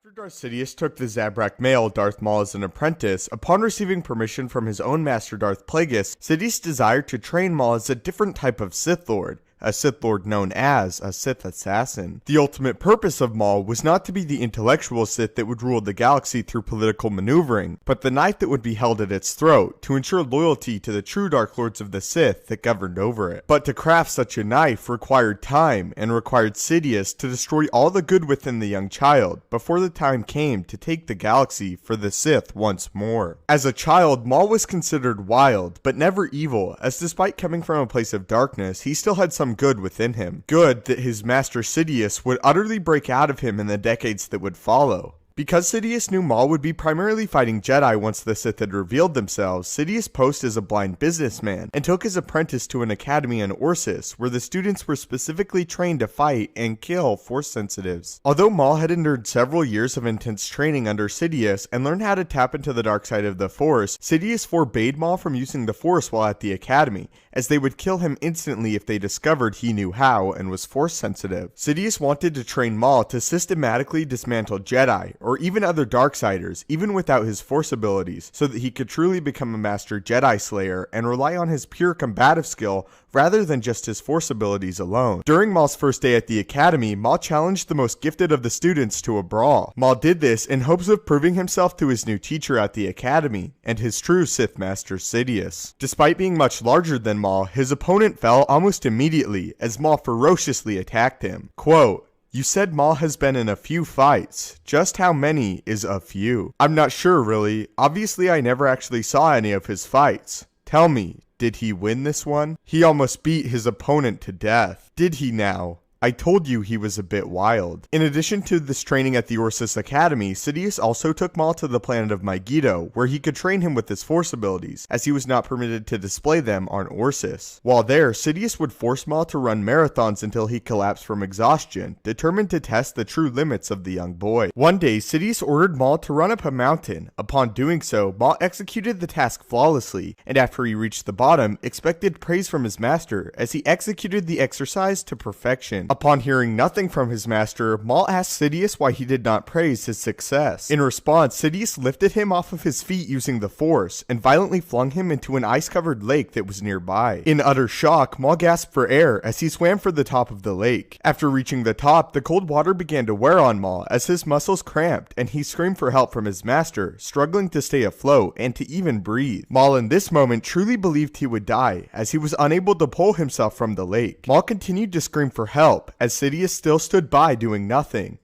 After Darth Sidious took the Zabrak male Darth Maul as an apprentice, upon receiving permission from his own master Darth Plagueis, Sidious desired to train Maul as a different type of Sith Lord, a Sith Lord known as a Sith Assassin. The ultimate purpose of Maul was not to be the intellectual Sith that would rule the galaxy through political maneuvering, but the knife that would be held at its throat to ensure loyalty to the true Dark Lords of the Sith that governed over it. But to craft such a knife required time and required Sidious to destroy all the good within the young child before the time came to take the galaxy for the Sith once more. As a child, Maul was considered wild, but never evil, as despite coming from a place of darkness, he still had some good within him. Good that his master Sidious would utterly break out of him in the decades that would follow. Because Sidious knew Maul would be primarily fighting Jedi once the Sith had revealed themselves, Sidious posed as a blind businessman and took his apprentice to an academy in Orsis, where the students were specifically trained to fight and kill Force sensitives. Although Maul had endured several years of intense training under Sidious and learned how to tap into the dark side of the Force, Sidious forbade Maul from using the Force while at the academy, as they would kill him instantly if they discovered he knew how and was Force sensitive. Sidious wanted to train Maul to systematically dismantle Jedi, or even other Darksiders, even without his Force abilities, so that he could truly become a master Jedi Slayer and rely on his pure combative skill rather than just his Force abilities alone. During Maul's first day at the academy, Maul challenged the most gifted of the students to a brawl. Maul did this in hopes of proving himself to his new teacher at the academy, and his true Sith Master Sidious. Despite being much larger than Maul, his opponent fell almost immediately as Maul ferociously attacked him. Quote, "You said Maul has been in a few fights. Just how many is a few?" "I'm not sure, really. Obviously, I never actually saw any of his fights. Tell me, did he win this one?" "He almost beat his opponent to death." "Did he now? I told you he was a bit wild." In addition to this training at the Orsis Academy, Sidious also took Maul to the planet of Megiddo, where he could train him with his Force abilities, as he was not permitted to display them on Orsis. While there, Sidious would force Maul to run marathons until he collapsed from exhaustion, determined to test the true limits of the young boy. One day, Sidious ordered Maul to run up a mountain. Upon doing so, Maul executed the task flawlessly, and after he reached the bottom, expected praise from his master, as he executed the exercise to perfection. Upon hearing nothing from his master, Maul asked Sidious why he did not praise his success. In response, Sidious lifted him off of his feet using the Force, and violently flung him into an ice-covered lake that was nearby. In utter shock, Maul gasped for air as he swam for the top of the lake. After reaching the top, the cold water began to wear on Maul as his muscles cramped, and he screamed for help from his master, struggling to stay afloat and to even breathe. Maul in this moment truly believed he would die, as he was unable to pull himself from the lake. Maul continued to scream for help, as Sidious still stood by doing nothing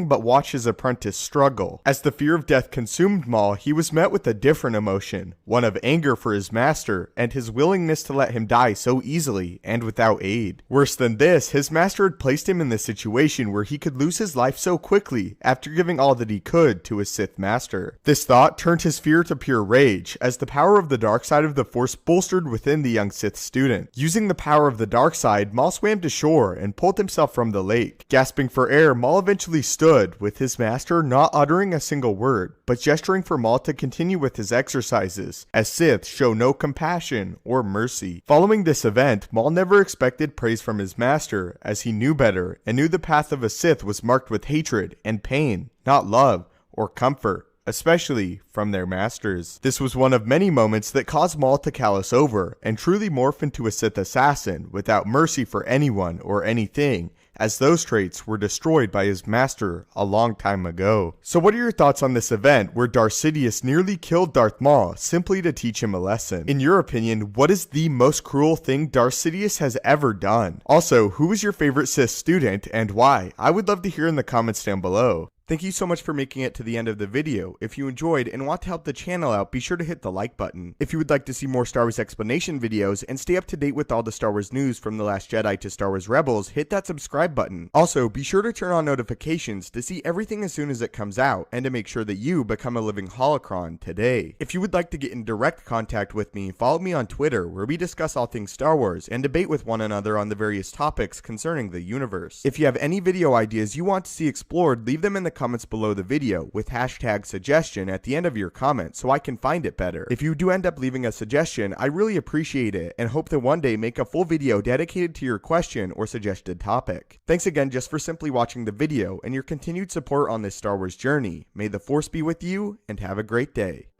but watch his apprentice struggle. As the fear of death consumed Maul, he was met with a different emotion, one of anger for his master, and his willingness to let him die so easily and without aid. Worse than this, his master had placed him in this situation where he could lose his life so quickly after giving all that he could to his Sith master. This thought turned his fear to pure rage, as the power of the dark side of the Force bolstered within the young Sith student. Using the power of the dark side, Maul swam to shore and pulled himself from the lake. Gasping for air, Maul eventually stood, with his master not uttering a single word, but gesturing for Maul to continue with his exercises, as Sith show no compassion or mercy. Following this event, Maul never expected praise from his master, as he knew better, and knew the path of a Sith was marked with hatred and pain, not love or comfort, especially from their masters. This was one of many moments that caused Maul to callous over, and truly morph into a Sith assassin, without mercy for anyone or anything, as those traits were destroyed by his master a long time ago. So what are your thoughts on this event where Darth Sidious nearly killed Darth Maul simply to teach him a lesson? In your opinion, what is the most cruel thing Darth Sidious has ever done? Also, who is your favorite Sith student and why? I would love to hear in the comments down below. Thank you so much for making it to the end of the video. If you enjoyed and want to help the channel out, be sure to hit the like button. If you would like to see more Star Wars explanation videos and stay up to date with all the Star Wars news from The Last Jedi to Star Wars Rebels, hit that subscribe button. Also, be sure to turn on notifications to see everything as soon as it comes out and to make sure that you become a living holocron today. If you would like to get in direct contact with me, follow me on Twitter, where we discuss all things Star Wars and debate with one another on the various topics concerning the universe. If you have any video ideas you want to see explored, leave them in the comments below the video with hashtag suggestion at the end of your comment so I can find it better. If you do end up leaving a suggestion, I really appreciate it and hope to one day make a full video dedicated to your question or suggested topic. Thanks again just for simply watching the video and your continued support on this Star Wars journey. May the Force be with you and have a great day.